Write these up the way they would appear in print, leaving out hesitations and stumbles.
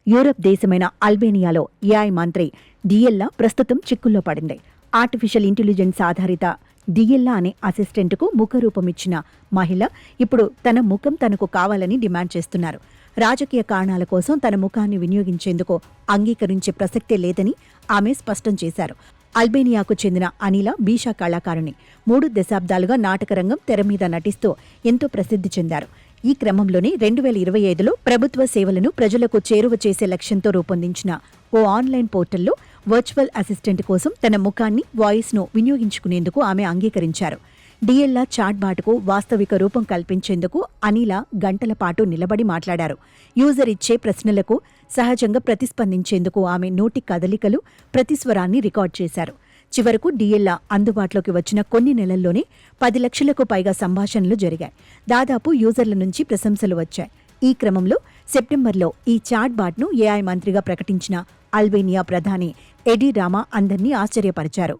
Europe దేశమైన అల్బేనియాలో AI మంత్రి డియెల్లా ప్రస్తుతం చిక్కుల్లో పడింది. ఆర్టిఫిషియల్ ఇంటెలిజెన్స్ ఆధారిత డియెల్లా అనే అసిస్టెంట్కు ముఖరూపమిచ్చిన మహిళ ఇప్పుడు తన ముఖం తనకు కావాలని డిమాండ్ చేస్తున్నారు. రాజకీయ కారణాల కోసం తన ముఖాన్ని వినియోగించేందుకు అంగీకరించే ప్రసక్తే లేదని ఆమె స్పష్టం చేశారు. అల్బేనియాకు చెందిన అనిల బీషా కళాకారిణి. 3 దశాబ్దాలుగా నాటకరంగం తెరమీద నటిస్తూ ఎంతో ప్రసిద్ధి చెందారు. ఈ క్రమంలోనే 2025లో ప్రభుత్వ సేవలను ప్రజలకు చేరువ చేసే లక్ష్యంతో రూపొందించిన ఓ ఆన్లైన్ పోర్టల్లో వర్చువల్ అసిస్టెంట్ కోసం తన ముఖాన్ని, వాయిస్ను వినియోగించుకునేందుకు ఆమె అంగీకరించారు. డియెల్లా చాట్బాట్కు వాస్తవిక రూపం కల్పించేందుకు అనిల గంటల పాటు నిలబడి మాట్లాడారు. యూజర్ ఇచ్చే ప్రశ్నలకు సహజంగా ప్రతిస్పందించేందుకు ఆమె నోటి కదలికలు, ప్రతిస్వరాన్ని రికార్డ్ చేశారు. చివరకు డియెల్లా అందుబాటులోకి వచ్చిన కొన్ని నెలల్లోనే 10 లక్షలకు పైగా సంభాషణలు జరిగాయి. దాదాపు యూజర్ల నుంచి ప్రశంసలు వచ్చాయి. ఈ క్రమంలో సెప్టెంబర్లో ఈ చాట్బాట్ను ఏఐ మంత్రిగా ప్రకటించిన అల్బేనియా ప్రధాని ఎడి రామా అందర్నీ ఆశ్చర్యపరిచారు.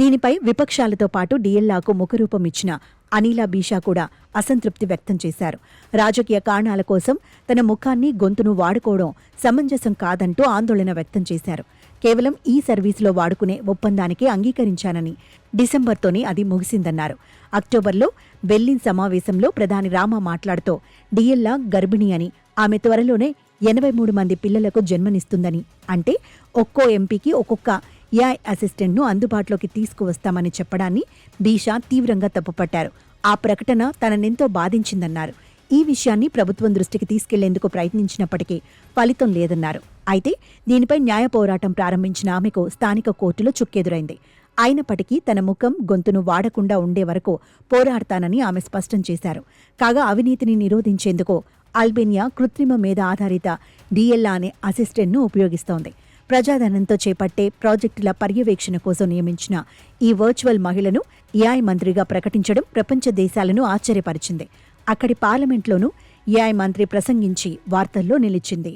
దీనిపై విపక్షాలతో పాటు డియెల్లాకు ముఖరూపమిచ్చిన అనిల బీషా కూడా అసంతృప్తి వ్యక్తం చేశారు. రాజకీయ కారణాల కోసం తన ముఖాన్ని, గొంతును వాడుకోవడం సమంజసం కాదంటూ ఆందోళన వ్యక్తం చేశారు. కేవలం ఈ సర్వీసులో వాడుకునే ఒప్పందానికే అంగీకరించానని, డిసెంబర్తోనే అది ముగిసిందన్నారు. అక్టోబర్లో బెర్లిన్ సమావేశంలో ప్రధాని రామా మాట్లాడుతూ డియెల్లా గర్భిణి అని, ఆమె త్వరలోనే 83 మంది పిల్లలకు జన్మనిస్తుందని, అంటే ఒక్కో ఎంపీకి ఒక్కొక్క ఏఐ అసిస్టెంట్ను అందుబాటులోకి తీసుకువస్తామని చెప్పడాన్ని బీషా తీవ్రంగా తప్పుపట్టారు. ఆ ప్రకటన తననెంతో బాధించిందన్నారు. ఈ విషయాన్ని ప్రభుత్వం దృష్టికి తీసుకెళ్లేందుకు ప్రయత్నించినప్పటికీ ఫలితం లేదన్నారు. అయితే దీనిపై న్యాయ పోరాటం ప్రారంభించిన ఆమెకు స్థానిక కోర్టులో చుక్కెదురైంది. అయినప్పటికీ తన ముఖం, గొంతును వాడకుండా ఉండే వరకు పోరాడతానని ఆమె స్పష్టం చేశారు. కాగా అవినీతిని నిరోధించేందుకు అల్బేనియా కృత్రిమ మేధ ఆధారిత డియెల్లా అనే అసిస్టెంట్ను ఉపయోగిస్తోంది. ప్రజాధనంతో చేపట్టే ప్రాజెక్టుల పర్యవేక్షణ కోసం నియమించిన ఈ వర్చువల్ మహిళను ఏఐ మంత్రిగా ప్రకటించడం ప్రపంచ దేశాలను ఆశ్చర్యపరిచింది. అక్కడి పార్లమెంట్లోనూ ఏఐ మంత్రి ప్రసంగించి వార్తల్లో నిలిచింది.